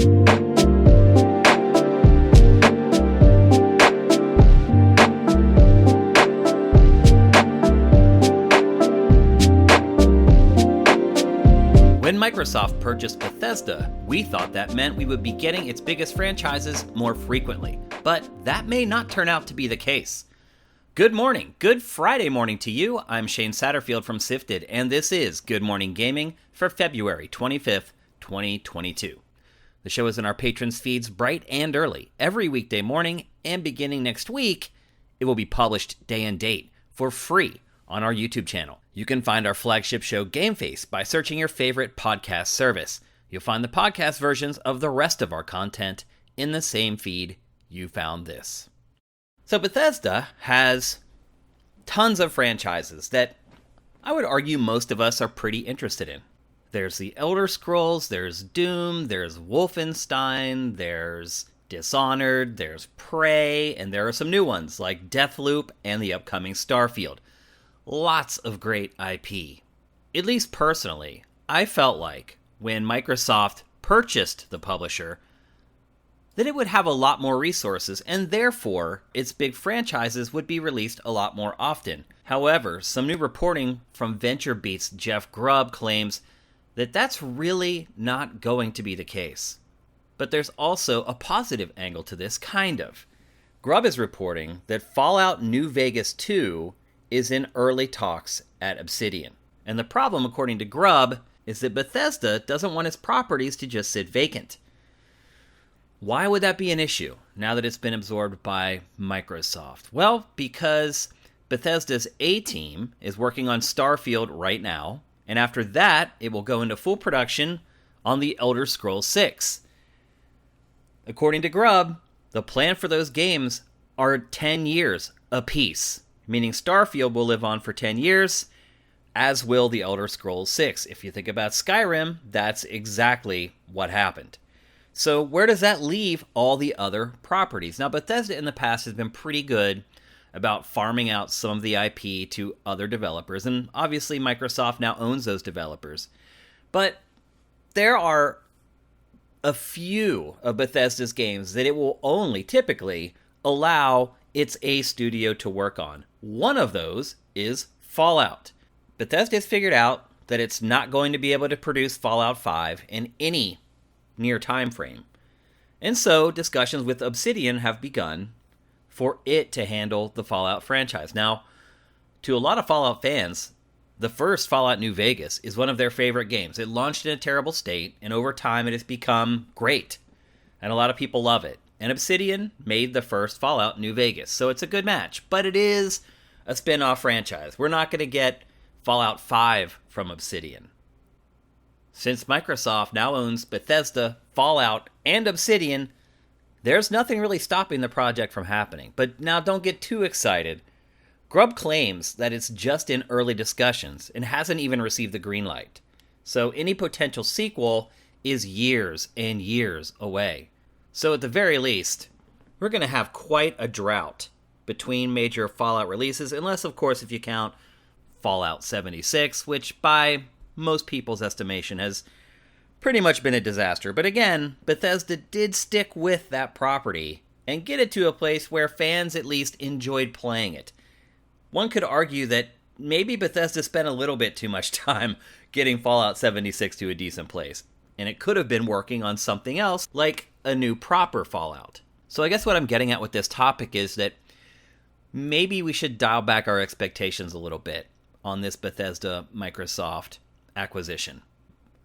When Microsoft purchased Bethesda, we thought that meant we would be getting its biggest franchises more frequently, but that may not turn out to be the case. Good morning, good Friday morning to you. I'm Shane Satterfield from Sifted, and this is Good Morning Gaming for February 25th, 2022. The show is in our patrons' feeds bright and early, every weekday morning, and beginning next week, it will be published day and date for free on our YouTube channel. You can find our flagship show Game Face by searching your favorite podcast service. You'll find the podcast versions of the rest of our content in the same feed you found this. So Bethesda has tons of franchises that I would argue most of us are pretty interested in. There's the Elder Scrolls, there's Doom, there's Wolfenstein, there's Dishonored, there's Prey, and there are some new ones like Deathloop and the upcoming Starfield. Lots of great IP. At least personally, I felt like when Microsoft purchased the publisher that it would have a lot more resources and therefore its big franchises would be released a lot more often. However, some new reporting from VentureBeat's Jeff Grubb claims that that's really not going to be the case. But there's also a positive angle to this, kind of. Grubb is reporting that Fallout New Vegas 2 is in early talks at Obsidian. And the problem, according to Grubb, is that Bethesda doesn't want its properties to just sit vacant. Why would that be an issue now that it's been absorbed by Microsoft? Well, because Bethesda's A-team is working on Starfield right now, and after that, it will go into full production on the Elder Scrolls 6. According to Grubb, the plan for those games are 10 years apiece, meaning Starfield will live on for 10 years, as will the Elder Scrolls 6. If you think about Skyrim, that's exactly what happened. So where does that leave all the other properties? Now, Bethesda in the past has been pretty good about farming out some of the IP to other developers, and obviously Microsoft now owns those developers. But there are a few of Bethesda's games that it will only typically allow its A studio to work on. One of those is Fallout. Bethesda has figured out that it's not going to be able to produce Fallout 5 in any near time frame. And so discussions with Obsidian have begun for it to handle the Fallout franchise. Now, to a lot of Fallout fans, the first Fallout New Vegas is one of their favorite games. It launched in a terrible state, and over time it has become great. And a lot of people love it. And Obsidian made the first Fallout New Vegas, so it's a good match. But it is a spin-off franchise. We're not going to get Fallout 5 from Obsidian. Since Microsoft now owns Bethesda, Fallout, and Obsidian, there's nothing really stopping the project from happening. But now don't get too excited. Grubb claims that it's just in early discussions and hasn't even received the green light. So any potential sequel is years and years away. So at the very least, we're going to have quite a drought between major Fallout releases, unless, of course, if you count Fallout 76, which by most people's estimation has pretty much been a disaster. But again, Bethesda did stick with that property and get it to a place where fans at least enjoyed playing it. One could argue that maybe Bethesda spent a little bit too much time getting Fallout 76 to a decent place, and it could have been working on something else, like a new proper Fallout. So I guess what I'm getting at with this topic is that maybe we should dial back our expectations a little bit on this Bethesda-Microsoft acquisition.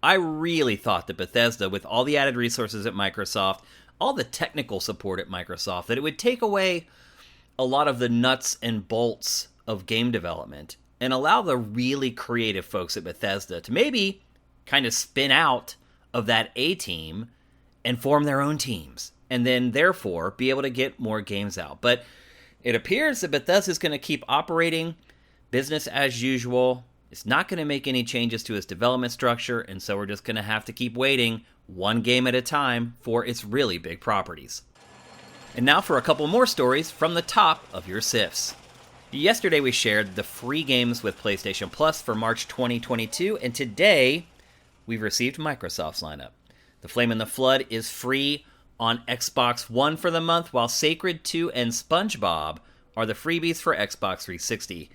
I really thought that Bethesda, with all the added resources at Microsoft, all the technical support at Microsoft, that it would take away a lot of the nuts and bolts of game development and allow the really creative folks at Bethesda to maybe kind of spin out of that A-team and form their own teams, and then therefore be able to get more games out. But it appears that Bethesda is going to keep operating business as usual. It's not going to make any changes to its development structure, and so we're just going to have to keep waiting one game at a time for its really big properties. And now for a couple more stories from the top of your SIFs. Yesterday we shared the free games with PlayStation Plus for March 2022, and today we've received Microsoft's lineup. The Flame in the Flood is free on Xbox One for the month, while Sacred 2 and SpongeBob are the freebies for Xbox 360.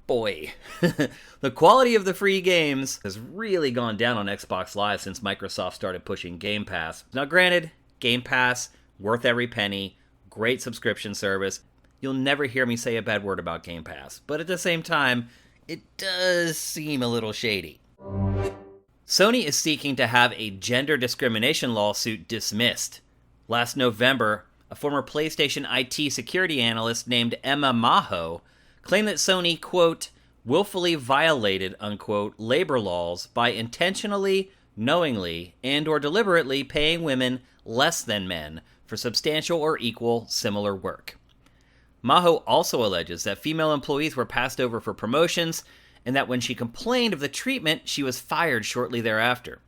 Boy, the quality of the free games has really gone down on Xbox Live since Microsoft started pushing Game Pass. Now granted, Game Pass, worth every penny, great subscription service. You'll never hear me say a bad word about Game Pass, but at the same time, it does seem a little shady. Sony is seeking to have a gender discrimination lawsuit dismissed. Last November, a former PlayStation IT security analyst named Emma Maho claimed that Sony, quote, willfully violated, unquote, labor laws by intentionally, knowingly, and or deliberately paying women less than men for substantial or equal similar work. Maho also alleges that female employees were passed over for promotions and that when she complained of the treatment, she was fired shortly thereafter.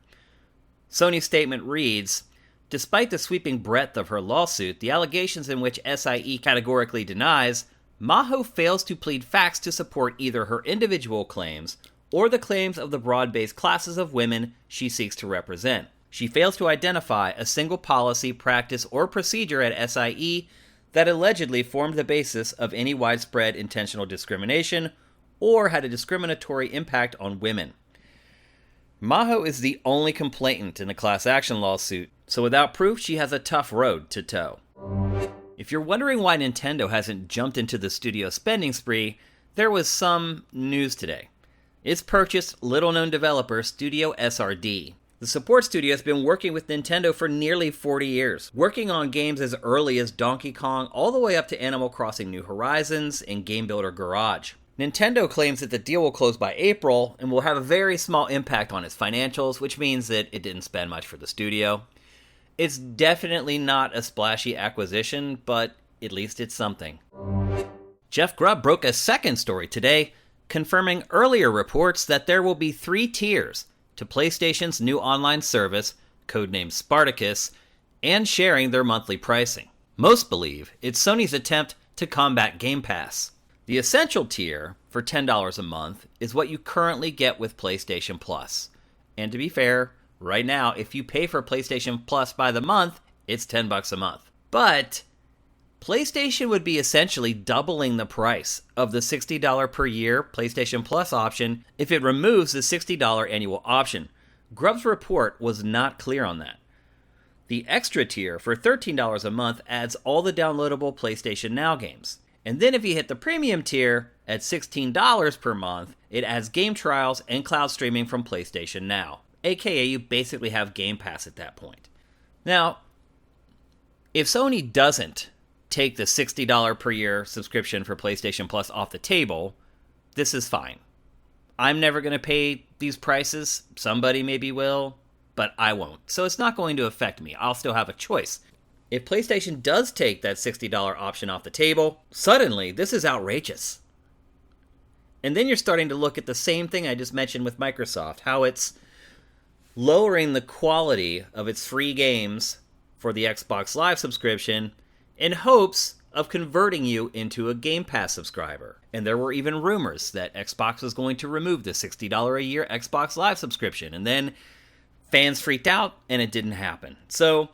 Sony's statement reads, despite the sweeping breadth of her lawsuit, the allegations in which SIE categorically denies, Maho fails to plead facts to support either her individual claims or the claims of the broad-based classes of women she seeks to represent. She fails to identify a single policy, practice, or procedure at SIE that allegedly formed the basis of any widespread intentional discrimination or had a discriminatory impact on women. Maho is the only complainant in the class action lawsuit, so without proof, she has a tough road to toe. If you're wondering why Nintendo hasn't jumped into the studio spending spree, there was some news today. It's purchased little-known developer Studio SRD. The support studio has been working with Nintendo for nearly 40 years, working on games as early as Donkey Kong all the way up to Animal Crossing New Horizons and Game Builder Garage. Nintendo claims that the deal will close by April and will have a very small impact on its financials, which means that it didn't spend much for the studio. It's definitely not a splashy acquisition, but at least it's something. Jeff Grubb broke a second story today, confirming earlier reports that there will be 3 tiers to PlayStation's new online service, codenamed Spartacus, and sharing their monthly pricing. Most believe it's Sony's attempt to combat Game Pass. The Essential tier, for $10 a month, is what you currently get with PlayStation Plus. And to be fair, right now, if you pay for PlayStation Plus by the month, it's $10 a month. But PlayStation would be essentially doubling the price of the $60 per year PlayStation Plus option if it removes the $60 annual option. Grubb's report was not clear on that. The Extra tier for $13 a month adds all the downloadable PlayStation Now games. And then if you hit the Premium tier at $16 per month, it adds game trials and cloud streaming from PlayStation Now. AKA you basically have Game Pass at that point. Now, if Sony doesn't take the $60 per year subscription for PlayStation Plus off the table, this is fine. I'm never going to pay these prices. Somebody maybe will, but I won't. So it's not going to affect me. I'll still have a choice. If PlayStation does take that $60 option off the table, suddenly this is outrageous. And then you're starting to look at the same thing I just mentioned with Microsoft, how it's lowering the quality of its free games for the Xbox Live subscription in hopes of converting you into a Game Pass subscriber. And there were even rumors that Xbox was going to remove the $60 a year Xbox Live subscription. And then fans freaked out and it didn't happen. So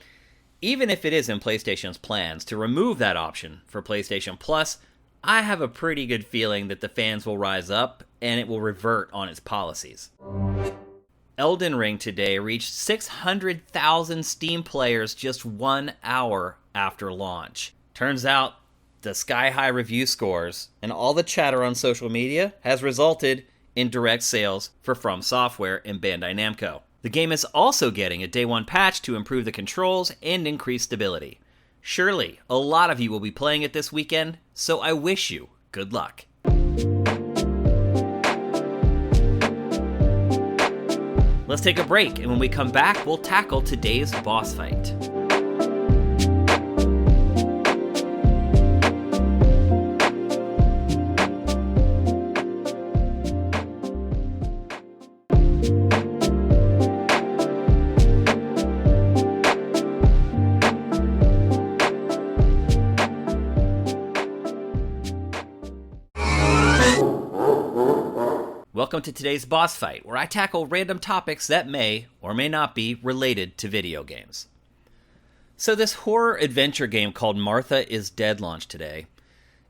even if it is in PlayStation's plans to remove that option for PlayStation Plus, I have a pretty good feeling that the fans will rise up and it will revert on its policies. Elden Ring today reached 600,000 Steam players just 1 hour after launch. Turns out the sky-high review scores and all the chatter on social media has resulted in direct sales for From Software and Bandai Namco. The game is also getting a Day 1 patch to improve the controls and increase stability. Surely, a lot of you will be playing it this weekend, so I wish you good luck. Let's take a break, and when we come back, we'll tackle today's boss fight. welcome to today's boss fight, where I tackle random topics that may or may not be related to video games. So this horror adventure game called Martha is Dead launched today.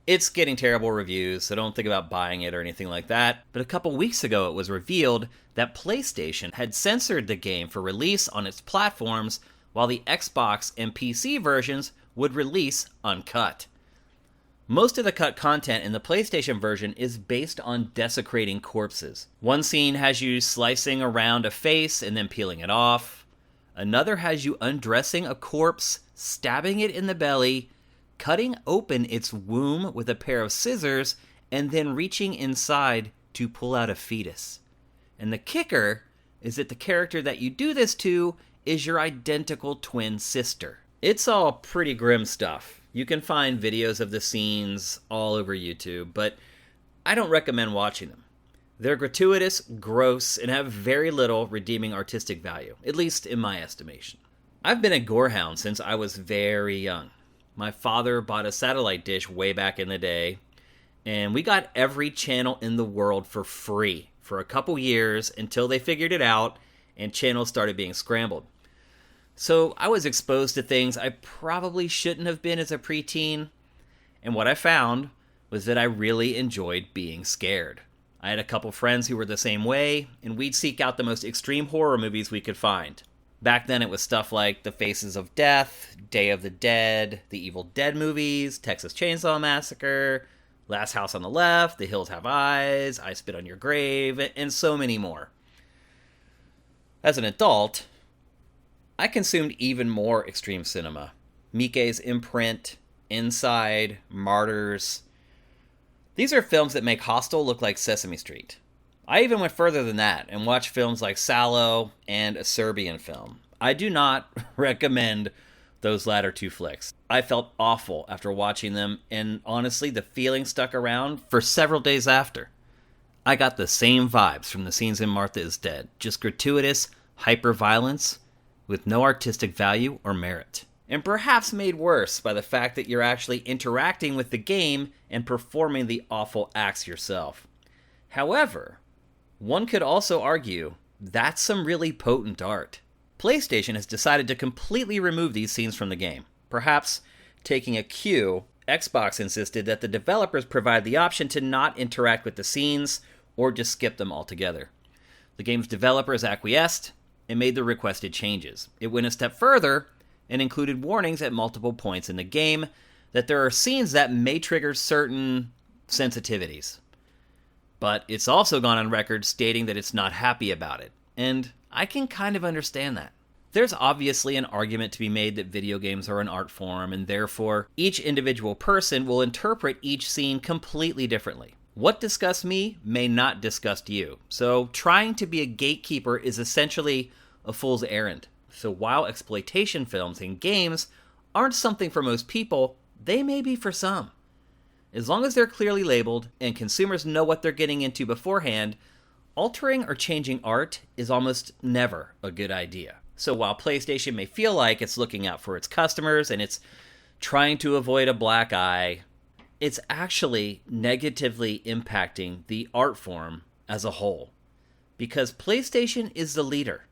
It's getting terrible reviews, so don't think about buying it or anything like that. But a couple weeks ago it was revealed that PlayStation had censored the game for release on its platforms, while the Xbox and PC versions would release uncut. Most of the cut content in the PlayStation version is based on desecrating corpses. One scene has you slicing around a face and then peeling it off. Another has you undressing a corpse, stabbing it in the belly, cutting open its womb with a pair of scissors, and then reaching inside to pull out a fetus. And the kicker is that the character that you do this to is your identical twin sister. It's all pretty grim stuff. You can find videos of the scenes all over YouTube, but I don't recommend watching them. They're gratuitous, gross, and have very little redeeming artistic value, at least in my estimation. I've been a gorehound since I was very young. My father bought a satellite dish way back in the day, and we got every channel in the world for free for a couple years until they figured it out and channels started being scrambled. So I was exposed to things I probably shouldn't have been as a preteen, and what I found was that I really enjoyed being scared. I had a couple friends who were the same way, and we'd seek out the most extreme horror movies we could find. Back then it was stuff like The Faces of Death, Day of the Dead, the Evil Dead movies, Texas Chainsaw Massacre, Last House on the Left, The Hills Have Eyes, I Spit on Your Grave, and so many more. As an adult, I consumed even more extreme cinema. Miike's Imprint, Inside, Martyrs. These are films that make Hostel look like Sesame Street. I even went further than that and watched films like Salò and a Serbian film. I do not recommend those latter two flicks. I felt awful after watching them, and honestly, the feeling stuck around for several days after. I got the same vibes from the scenes in Martha is Dead, just gratuitous hyper-violence with no artistic value or merit. And perhaps made worse by the fact that you're actually interacting with the game and performing the awful acts yourself. However, one could also argue that's some really potent art. PlayStation has decided to completely remove these scenes from the game. Perhaps taking a cue, Xbox insisted that the developers provide the option to not interact with the scenes or just skip them altogether. The game's developers acquiesced and made the requested changes. It went a step further and included warnings at multiple points in the game that there are scenes that may trigger certain sensitivities. But it's also gone on record stating that it's not happy about it, and I can kind of understand that. There's obviously an argument to be made that video games are an art form, and therefore each individual person will interpret each scene completely differently. What disgusts me may not disgust you, so trying to be a gatekeeper is essentially a fool's errand. So while exploitation films and games aren't something for most people, they may be for some. As long as they're clearly labeled and consumers know what they're getting into beforehand, altering or changing art is almost never a good idea. So while PlayStation may feel like it's looking out for its customers and it's trying to avoid a black eye, it's actually negatively impacting the art form as a whole. Because PlayStation is the leader.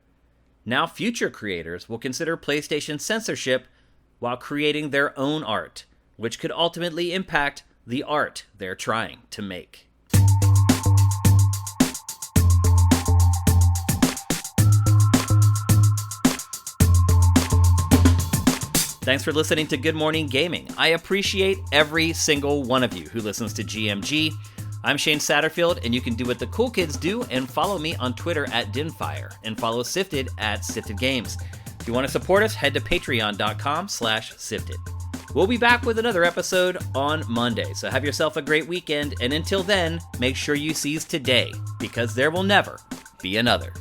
Now future creators will consider PlayStation censorship while creating their own art, which could ultimately impact the art they're trying to make. Thanks for listening to Good Morning Gaming. I appreciate every single one of you who listens to GMG. I'm Shane Satterfield, and you can do what the cool kids do and follow me on Twitter at Dinfire, and follow Sifted at Sifted Games. If you want to support us, head to patreon.com/Sifted. We'll be back with another episode on Monday, so have yourself a great weekend, and until then, make sure you seize today, because there will never be another.